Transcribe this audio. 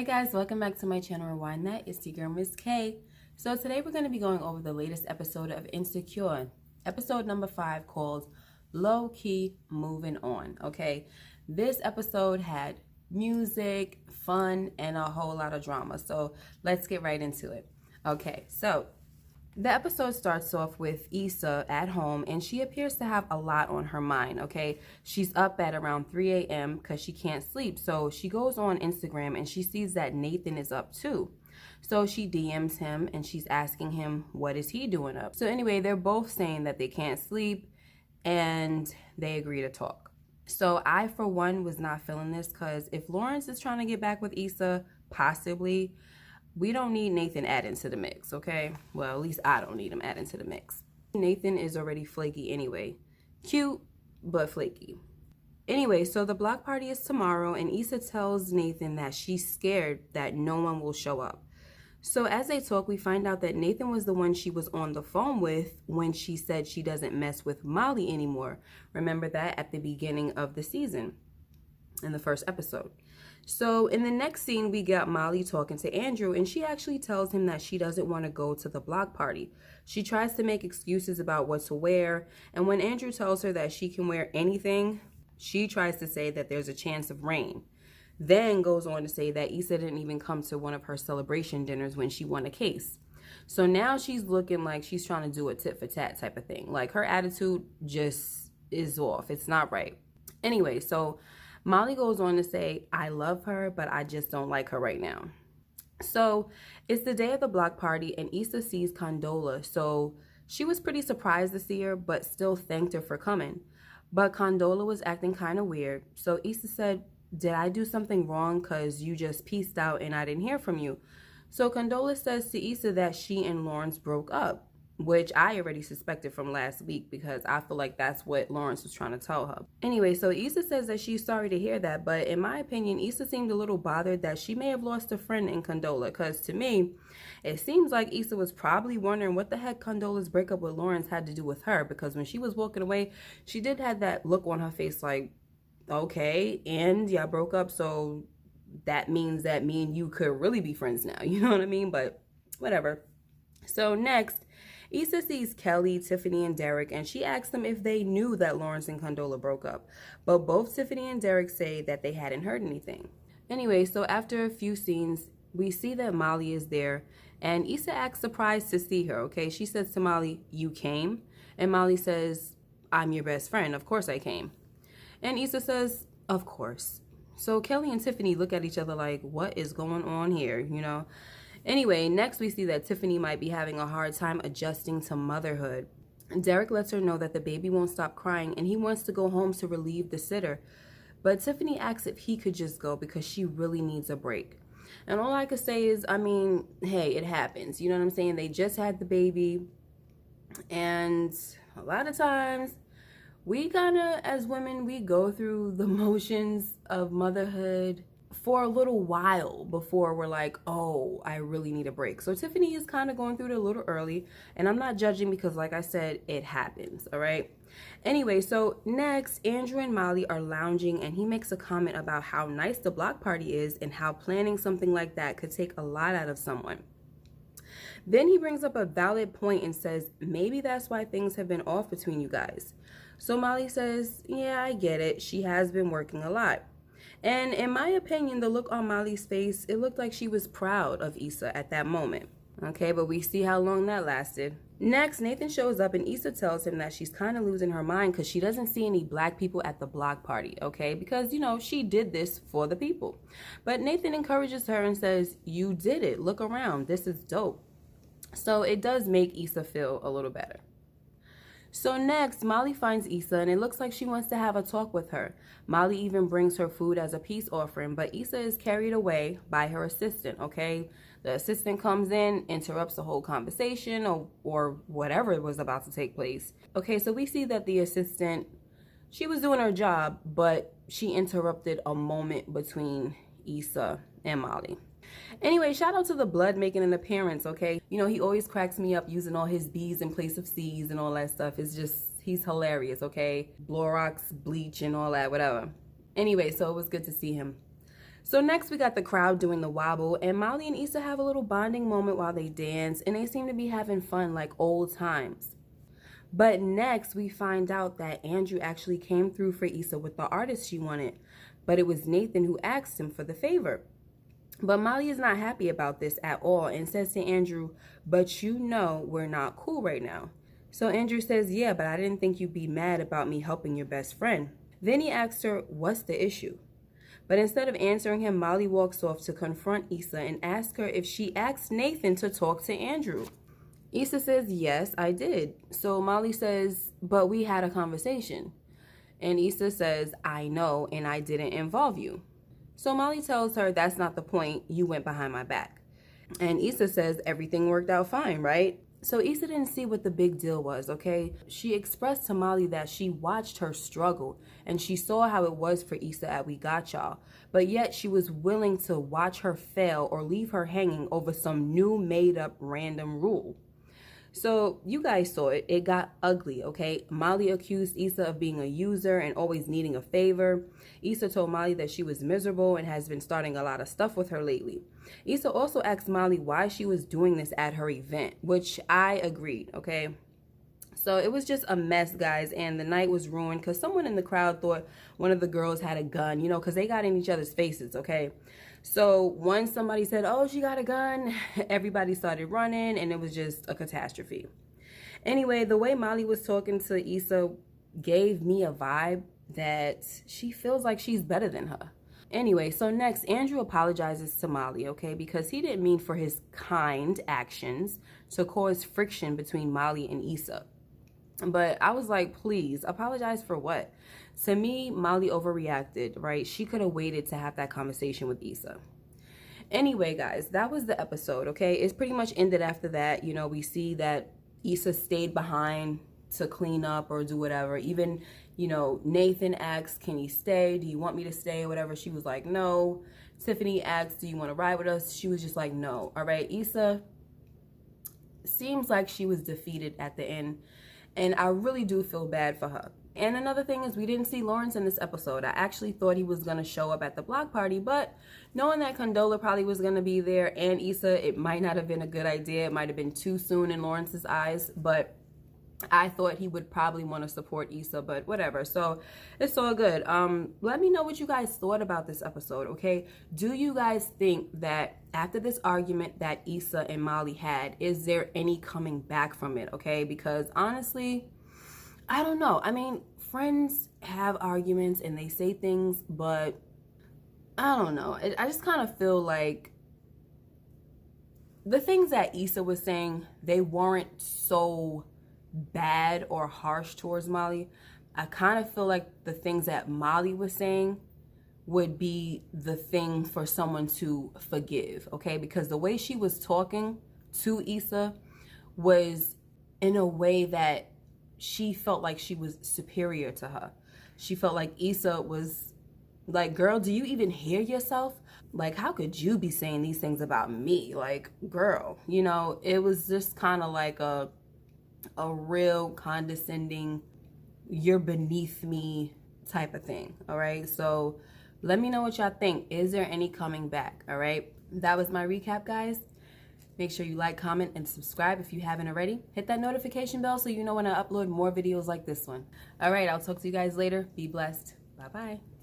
guys, welcome back to my channel Rewind That. It's your girl Miss K. So today we're going to be going over the latest episode of Insecure, episode number 5, called Low Key Moving On. Okay, this episode had music, fun, and a whole lot of drama. So let's get right into it. Okay, so the episode starts off with Issa at home, and she appears to have a lot on her mind, okay? She's up at around 3 a.m. because she can't sleep. So she goes on Instagram, and she sees that Nathan is up too. So she DMs him, and she's asking him, what is he doing up? So anyway, they're both saying that they can't sleep, and they agree to talk. So I, for one, was not feeling this because if Lawrence is trying to get back with Issa, possibly, we don't need Nathan added to the mix, okay? Well, at least I don't need him added to the mix. Nathan is already flaky anyway. Cute, but flaky. Anyway, so the block party is tomorrow, and Issa tells Nathan that she's scared that no one will show up. So as they talk, we find out that Nathan was the one she was on the phone with when she said she doesn't mess with Molly anymore. Remember that at the beginning of the season, in the first episode. So in the next scene, we got Molly talking to Andrew, and she actually tells him that she doesn't want to go to the block party. She tries to make excuses about what to wear, and when Andrew tells her that she can wear anything, she tries to say that there's a chance of rain. Then goes on to say that Issa didn't even come to one of her celebration dinners when she won a case. So now she's looking like she's trying to do a tit for tat type of thing. Like her attitude just is off. It's not right. Anyway, so Molly goes on to say, I love her, but I just don't like her right now. So it's the day of the block party, and Issa sees Condola. So she was pretty surprised to see her, but still thanked her for coming. But Condola was acting kind of weird. So Issa said, did I do something wrong? Because you just peaced out and I didn't hear from you. So Condola says to Issa that she and Lawrence broke up, which I already suspected from last week because I feel like that's what Lawrence was trying to tell her. Anyway, so Issa says that she's sorry to hear that, but in my opinion, Issa seemed a little bothered that she may have lost a friend in Condola, because to me, it seems like Issa was probably wondering what the heck Condola's breakup with Lawrence had to do with her, because when she was walking away, she did have that look on her face like, okay, and y'all broke up, so that means that me and you could really be friends now, you know what I mean? But whatever. So next, Issa sees Kelly, Tiffany, and Derek, and she asks them if they knew that Lawrence and Condola broke up. But both Tiffany and Derek say that they hadn't heard anything. Anyway, so after a few scenes, we see that Molly is there, and Issa acts surprised to see her, okay? She says to Molly, you came? And Molly says, I'm your best friend. Of course I came. And Issa says, of course. So Kelly and Tiffany look at each other like, what is going on here, you know? Anyway, next we see that Tiffany might be having a hard time adjusting to motherhood. Derek lets her know that the baby won't stop crying and he wants to go home to relieve the sitter. But Tiffany asks if he could just go because she really needs a break. And all I could say is, I mean, hey, it happens. You know what I'm saying? They just had the baby. And a lot of times, we kind of, as women, we go through the motions of motherhood for a little while before we're like, oh, I really need a break. So Tiffany is kind of going through it a little early, and I'm not judging because, like I said, it happens, all right? Anyway, so next, Andrew and Molly are lounging, and he makes a comment about how nice the block party is and how planning something like that could take a lot out of someone. Then he brings up a valid point and says, maybe that's why things have been off between you guys. So Molly says, yeah, I get it. She has been working a lot. And in my opinion, the look on Molly's face, it looked like she was proud of Issa at that moment. Okay, but we see how long that lasted. Next, Nathan shows up and Issa tells him that she's kind of losing her mind because she doesn't see any black people at the block party, okay? Because, you know, she did this for the people. But Nathan encourages her and says, you did it. Look around. This is dope. So it does make Issa feel a little better. So next, Molly finds Issa, and it looks like she wants to have a talk with her. Molly even brings her food as a peace offering, but Issa is carried away by her assistant, okay? The assistant comes in, interrupts the whole conversation or whatever was about to take place. Okay, so we see that the assistant, she was doing her job, but she interrupted a moment between Issa and Molly. Anyway, shout out to the blood making an appearance, okay? You know, he always cracks me up using all his B's in place of C's and all that stuff. It's just, he's hilarious, okay? Blorox, bleach, and all that, whatever. Anyway, so it was good to see him. So next we got the crowd doing the wobble, and Molly and Issa have a little bonding moment while they dance, and they seem to be having fun like old times. But next we find out that Andrew actually came through for Issa with the artist she wanted, but it was Nathan who asked him for the favor. But Molly is not happy about this at all and says to Andrew, but you know we're not cool right now. So Andrew says, yeah, but I didn't think you'd be mad about me helping your best friend. Then he asks her, what's the issue? But instead of answering him, Molly walks off to confront Issa and ask her if she asked Nathan to talk to Andrew. Issa says, yes, I did. So Molly says, but we had a conversation. And Issa says, I know, and I didn't involve you. So Molly tells her, that's not the point, you went behind my back. And Issa says, everything worked out fine, right? So Issa didn't see what the big deal was, okay? She expressed to Molly that she watched her struggle and she saw how it was for Issa at We Got Y'all, but yet she was willing to watch her fail or leave her hanging over some new made-up random rule. So you guys saw it. It got ugly, okay? Molly accused Issa of being a user and always needing a favor. Issa told Molly that she was miserable and has been starting a lot of stuff with her lately. Issa also asked Molly why she was doing this at her event, which I agreed, okay? So it was just a mess, guys, and the night was ruined because someone in the crowd thought one of the girls had a gun, you know, because they got in each other's faces, okay? So once somebody said, oh, she got a gun, everybody started running, and it was just a catastrophe. Anyway, the way Molly was talking to Issa gave me a vibe that she feels like she's better than her. Anyway, so next, Andrew apologizes to Molly, okay, because he didn't mean for his kind actions to cause friction between Molly and Issa. But I was like, please, apologize for what? To me, Molly overreacted, right? She could have waited to have that conversation with Issa. Anyway, guys, that was the episode, okay? It's pretty much ended after that. You know, we see that Issa stayed behind to clean up or do whatever. Even, you know, Nathan asked, can he stay? Do you want me to stay or whatever? She was like, no. Tiffany asked, do you want to ride with us? She was just like, no. All right, Issa seems like she was defeated at the end. And I really do feel bad for her. And another thing is we didn't see Lawrence in this episode. I actually thought he was going to show up at the block party, but knowing that Condola probably was going to be there and Issa, it might not have been a good idea. It might have been too soon in Lawrence's eyes, but I thought he would probably want to support Issa, but whatever. So it's all good. Let me know what you guys thought about this episode, okay? Do you guys think that after this argument that Issa and Molly had, is there any coming back from it, okay? Because honestly, I don't know. I mean, friends have arguments and they say things, but I don't know. I just kind of feel like the things that Issa was saying, they weren't so bad or harsh towards Molly. I kind of feel like the things that Molly was saying would be the thing for someone to forgive, okay? Because the way she was talking to Issa was in a way that she felt like she was superior to her. She felt like Issa was like, girl, do you even hear yourself? Like, how could you be saying these things about me? Like, girl, you know, it was just kind of like a real condescending, you're beneath me type of thing. All right, so let me know what y'all think. Is there any coming back? All right, that was my recap, guys. Make sure you like, comment, and subscribe if you haven't already. Hit that notification bell so you know when I upload more videos like this one. All right, I'll talk to you guys later. Be blessed. Bye-bye.